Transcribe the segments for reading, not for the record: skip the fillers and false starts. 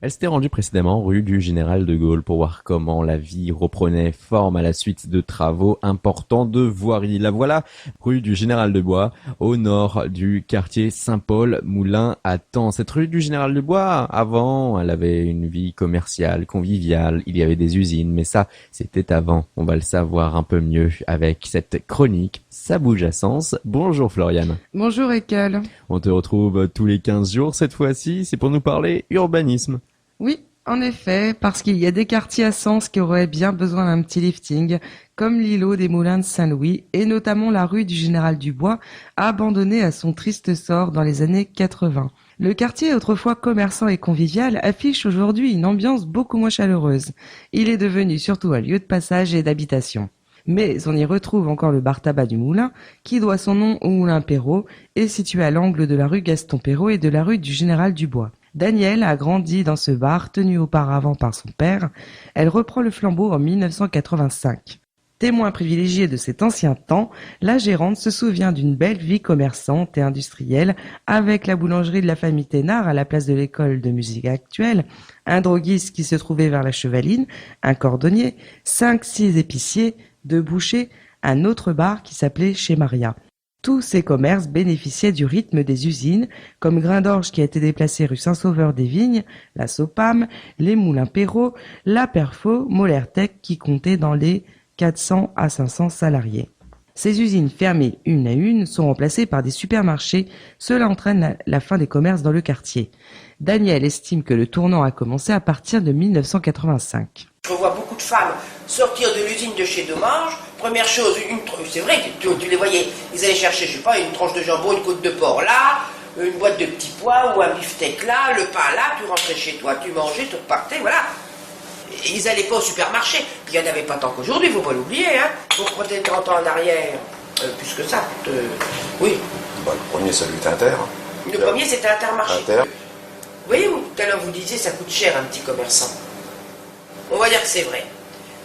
Elle s'était rendue précédemment rue du Général de Gaulle pour voir comment la vie reprenait forme à la suite de travaux importants de voirie. La voilà, rue du Général de Bois, au nord du quartier Saint-Paul-Moulin à Thaon. Cette rue du Général de Bois, avant, elle avait une vie commerciale, conviviale, il y avait des usines, mais ça, c'était avant. On va le savoir un peu mieux avec cette chronique. Ça bouge à Sens. Bonjour Floriane. Bonjour Ekel. On te retrouve tous les 15 jours cette fois-ci, c'est pour nous parler urbanisme. Oui, en effet, parce qu'il y a des quartiers à Sens qui auraient bien besoin d'un petit lifting, comme l'îlot des Moulins de Saint-Louis, et notamment la rue du Général Dubois, abandonnée à son triste sort dans les années 80. Le quartier, autrefois commerçant et convivial, affiche aujourd'hui une ambiance beaucoup moins chaleureuse. Il est devenu surtout un lieu de passage et d'habitation. Mais on y retrouve encore le bar tabac du Moulin, qui doit son nom au Moulin Perrault, et situé à l'angle de la rue Gaston Perrault et de la rue du Général Dubois. Danielle a grandi dans ce bar, tenu auparavant par son père. Elle reprend le flambeau en 1985. Témoin privilégié de cet ancien temps, la gérante se souvient d'une belle vie commerçante et industrielle, avec la boulangerie de la famille Thénard à la place de l'école de musique actuelle, un droguiste qui se trouvait vers la Chevaline, un cordonnier, 5-6 épiciers, 2 bouchers, un autre bar qui s'appelait Chez Maria. Tous ces commerces bénéficiaient du rythme des usines, comme Grain d'Orge qui a été déplacé rue Saint-Sauveur-des-Vignes, la Sopam, les Moulins Perrault, la Perfo, Molertec qui comptait dans les 400 à 500 salariés. Ces usines fermées une à une sont remplacées par des supermarchés. Cela entraîne la fin des commerces dans le quartier. Daniel estime que le tournant a commencé à partir de 1985. Je revois beaucoup de femmes sortir de l'usine de chez Domange. Première chose, c'est vrai que tu les voyais, ils allaient chercher, je sais pas, une tranche de jambon, une côte de porc là, une boîte de petits pois ou un beefsteak là, le pain là, tu rentrais chez toi, tu mangeais, tu repartais, voilà. Et ils allaient pas au supermarché. Puis il n'y en avait pas tant qu'aujourd'hui, faut pas l'oublier, hein. Pour prendre 30 ans en arrière, plus que ça, oui. Bah, le premier, celui d'Inter. Le premier, c'était Intermarché. Inter. Vous voyez, tout à l'heure, vous disiez, ça coûte cher un petit commerçant. On va dire que c'est vrai.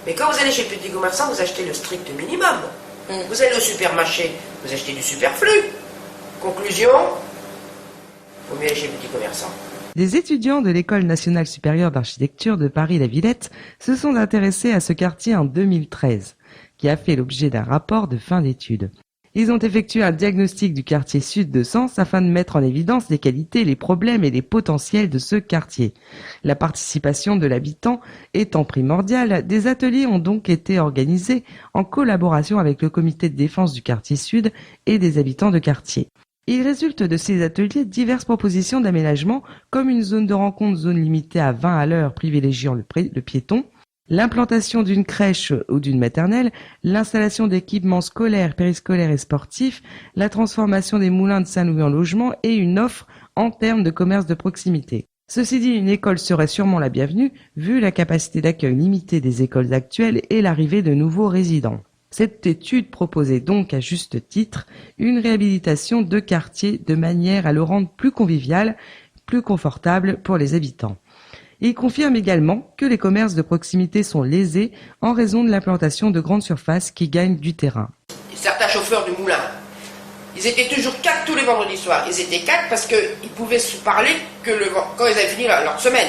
Mais quand vous allez chez le petit commerçant, vous achetez le strict minimum. Vous allez au supermarché, vous achetez du superflu. Conclusion, il faut mieux aller chez le petit commerçant. Des étudiants de l'École nationale supérieure d'architecture de Paris-La Villette se sont intéressés à ce quartier en 2013, qui a fait l'objet d'un rapport de fin d'études. Ils ont effectué un diagnostic du quartier sud de Sens afin de mettre en évidence les qualités, les problèmes et les potentiels de ce quartier. La participation de l'habitant étant primordiale, des ateliers ont donc été organisés en collaboration avec le comité de défense du quartier sud et des habitants de quartier. Il résulte de ces ateliers diverses propositions d'aménagement comme une zone de rencontre, zone limitée à 20 à l'heure privilégiant le piéton, l'implantation d'une crèche ou d'une maternelle, l'installation d'équipements scolaires, périscolaires et sportifs, la transformation des moulins de Saint-Louis en logement et une offre en termes de commerce de proximité. Ceci dit, une école serait sûrement la bienvenue vu la capacité d'accueil limitée des écoles actuelles et l'arrivée de nouveaux résidents. Cette étude proposait donc à juste titre une réhabilitation de quartier de manière à le rendre plus convivial, plus confortable pour les habitants. Il confirme également que les commerces de proximité sont lésés en raison de l'implantation de grandes surfaces qui gagnent du terrain. Certains chauffeurs du moulin, ils étaient toujours 4 tous les vendredis soirs. Ils étaient 4 parce qu'ils pouvaient se parler que quand ils avaient fini leur semaine.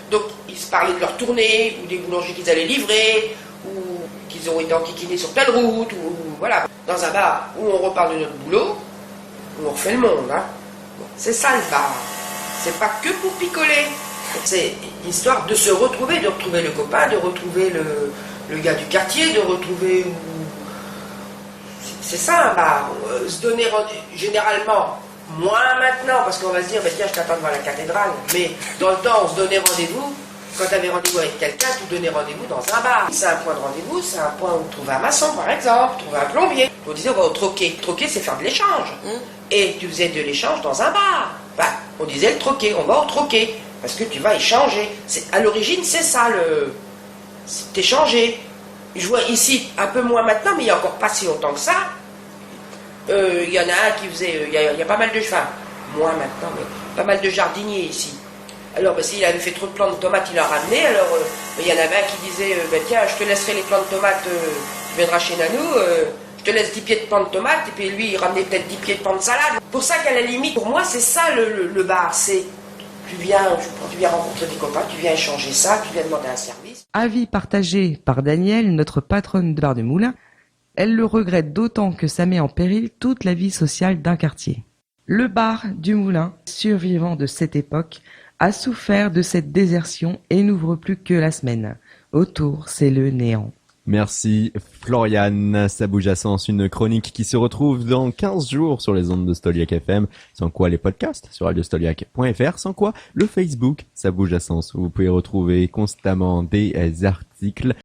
Donc ils se parlaient de leur tournée, ou des boulangeries qu'ils allaient livrer, ou qu'ils ont été enquiquinés sur telle route, ou voilà. Dans un bar où on reparle de notre boulot, où on refait le monde. Hein. C'est ça le bar. C'est pas que pour picoler. C'est histoire de se retrouver, de retrouver le copain, de retrouver le gars du quartier, de retrouver... C'est ça un bar. Se donner généralement, moins maintenant, parce qu'on va se dire, bah, tiens, je t'attends devant la cathédrale. Mais dans le temps, on se donnait rendez-vous. Quand tu avais rendez-vous avec quelqu'un, tu donnais rendez-vous dans un bar. C'est un point de rendez-vous, c'est un point où trouver un maçon, par exemple, trouver un plombier. On disait, on va au troquet. Troquet, c'est faire de l'échange. Et tu faisais de l'échange dans un bar. Bah, on disait le troquet, on va au troquet. Parce que tu vas échanger. À l'origine, c'est ça, c'est échanger. Je vois ici, un peu moins maintenant, mais il n'y a encore pas si longtemps que ça. Il y en a un qui faisait... Il y a pas mal de... Enfin, moins maintenant, mais pas mal de jardiniers ici. Alors, bah, s'il avait fait trop de plants de tomates, il en ramenait. Alors, il y en avait un qui disait, tiens, je te laisserai les plants de tomates, tu viendras chez Nanou, je te laisse 10 pieds de plants de tomates, et puis lui, il ramenait peut-être 10 pieds de plants de salade. Pour ça qu'à la limite, pour moi, c'est ça le bar, c'est tu viens rencontrer des copains, tu viens échanger ça, tu viens demander un service. Avis partagé par Danielle, notre patronne de bar du Moulin. Elle le regrette d'autant que ça met en péril toute la vie sociale d'un quartier. Le bar du Moulin, survivant de cette époque, a souffert de cette désertion et n'ouvre plus que la semaine. Autour, c'est le néant. Merci Floriane, ça bouge à sens, une chronique qui se retrouve dans 15 jours sur les ondes de Stoliac FM, sans quoi les podcasts sur radiostoliac.fr, sans quoi le Facebook, ça bouge à sens, où vous pouvez retrouver constamment des articles